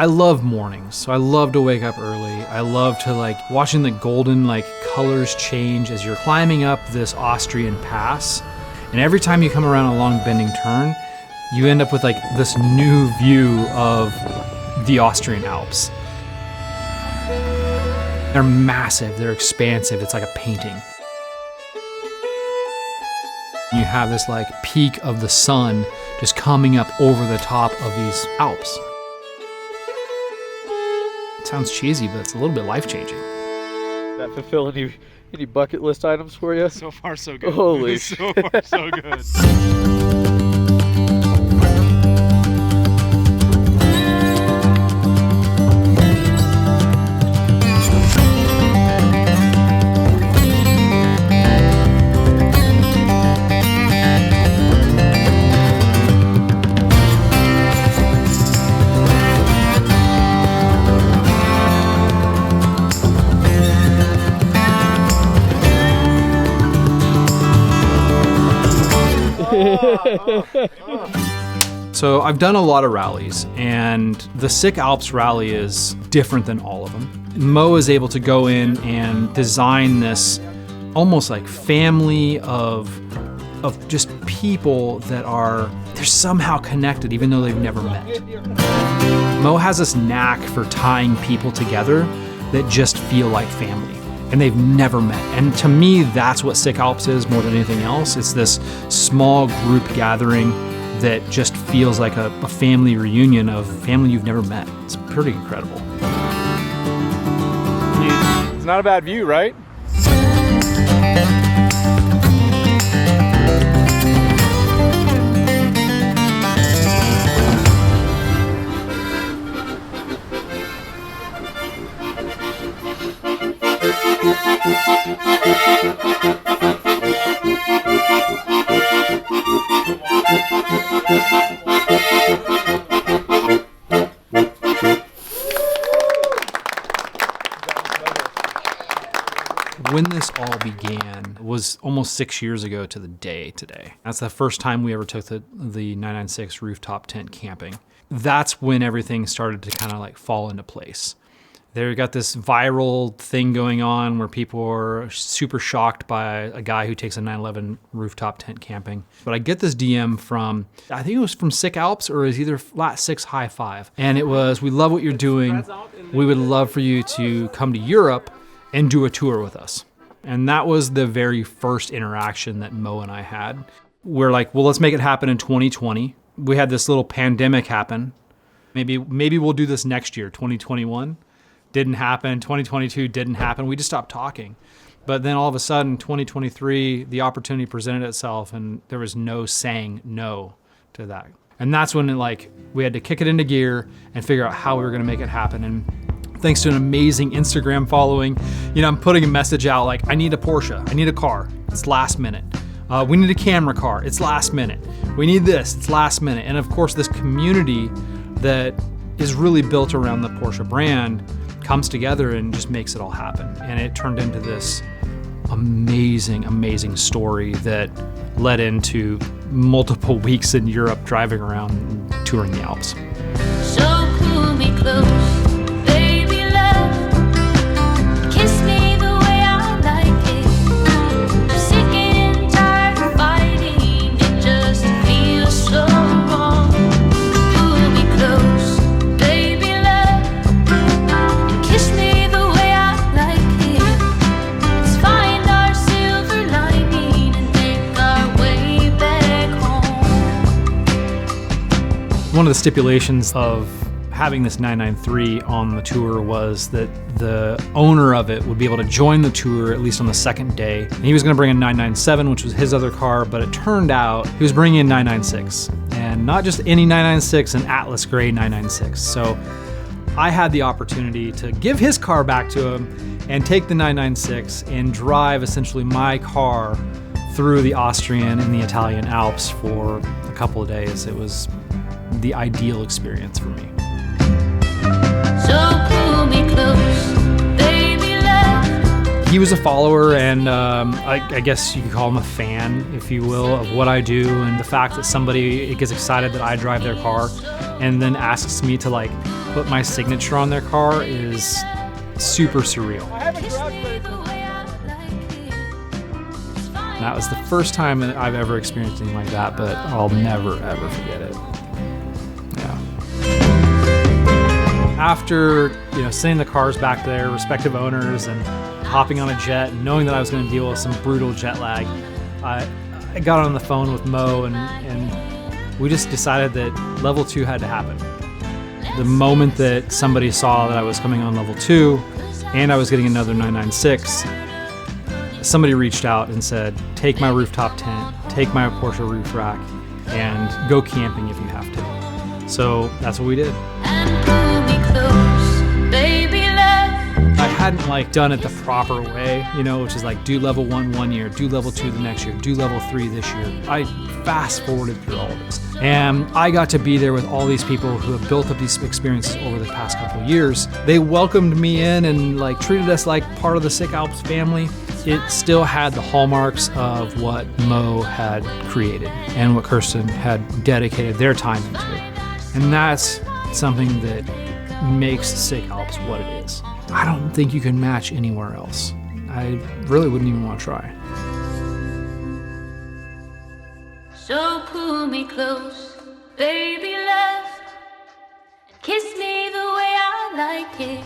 I love mornings, so I love to wake up early. I love to watching the golden colors change as you're climbing up this Austrian pass. And every time you come around a long bending turn, you end up with this new view of the Austrian Alps. They're massive, they're expansive, it's like a painting. You have this peak of the sun just coming up over the top of these Alps. It sounds cheesy, but it's a little bit life-changing. That fulfill any bucket list items for you? So far, so good. Holy So far, so good. So I've done a lot of rallies, and the Sick Alps rally is different than all of them. Mo is able to go in and design this almost family of just people that they're somehow connected even though they've never met. Mo has this knack for tying people together that just feel like family, and they've never met. And to me, that's what Sick Alps is more than anything else. It's this small group gathering that just feels like a family reunion of family you've never met. It's pretty incredible. It's not a bad view, right? When this all began was almost 6 years ago to the day today. That's the first time we ever took the 996 rooftop tent camping. That's when everything started to kind of fall into place. They got this viral thing going on where people are super shocked by a guy who takes a 911 rooftop tent camping. But I get this DM from, I think it was from Sick Alps, or it was either Flat 6 High 5. And it was, we love what you're doing. We would love for you to come to Europe and do a tour with us. And that was the very first interaction that Mo and I had. We're like, well, let's make it happen in 2020. We had this little pandemic happen. Maybe we'll do this next year, 2021. Didn't happen. 2022 didn't happen. We just stopped talking. But then all of a sudden, 2023, the opportunity presented itself, and there was no saying no to that. And that's when we had to kick it into gear and figure out how we were going to make it happen. And thanks to an amazing Instagram following, I'm putting a message out I need a Porsche, I need a car, it's last minute. We need a camera car, it's last minute. We need this, it's last minute. And of course, this community that is really built around the Porsche brand comes together and just makes it all happen. And it turned into this amazing, amazing story that led into multiple weeks in Europe driving around and touring the Alps. So pull me close. One of the stipulations of having this 993 on the tour was that the owner of it would be able to join the tour at least on the second day. And he was going to bring a 997, which was his other car, but it turned out he was bringing in 996. And not just any 996, an Atlas Gray 996. So I had the opportunity to give his car back to him and take the 996 and drive essentially my car through the Austrian and the Italian Alps for a couple of days. It was the ideal experience for me. So pull me close, baby love, He was a follower, and I guess you could call him a fan, if you will, of what I do, and the fact that somebody gets excited that I drive their car and then asks me to like put my signature on their car is super surreal. That was the first time that I've ever experienced anything like that, but I'll never ever forget it. Yeah. After sending the cars back to their respective owners and hopping on a jet and knowing that I was going to deal with some brutal jet lag, I got on the phone with Mo and we just decided that level 2 had to happen. The moment that somebody saw that I was coming on level 2 and I was getting another 996, somebody reached out and said, take my rooftop tent, take my Porsche roof rack, and go camping if you have to. So that's what we did. And pull me close, baby love. I hadn't like done it the proper way, which is like do level 1 one year, do level 2 the next year, do level 3 this year. I fast forwarded through all of this. And I got to be there with all these people who have built up these experiences over the past couple of years. They welcomed me in and like treated us like part of the Sick Alps family. It still had the hallmarks of what Mo had created and what Kirsten had dedicated their time into. And that's something that makes Sick Alps what it is. I don't think you can match anywhere else. I really wouldn't even want to try. So pull me close, baby love, and kiss me the way I like it.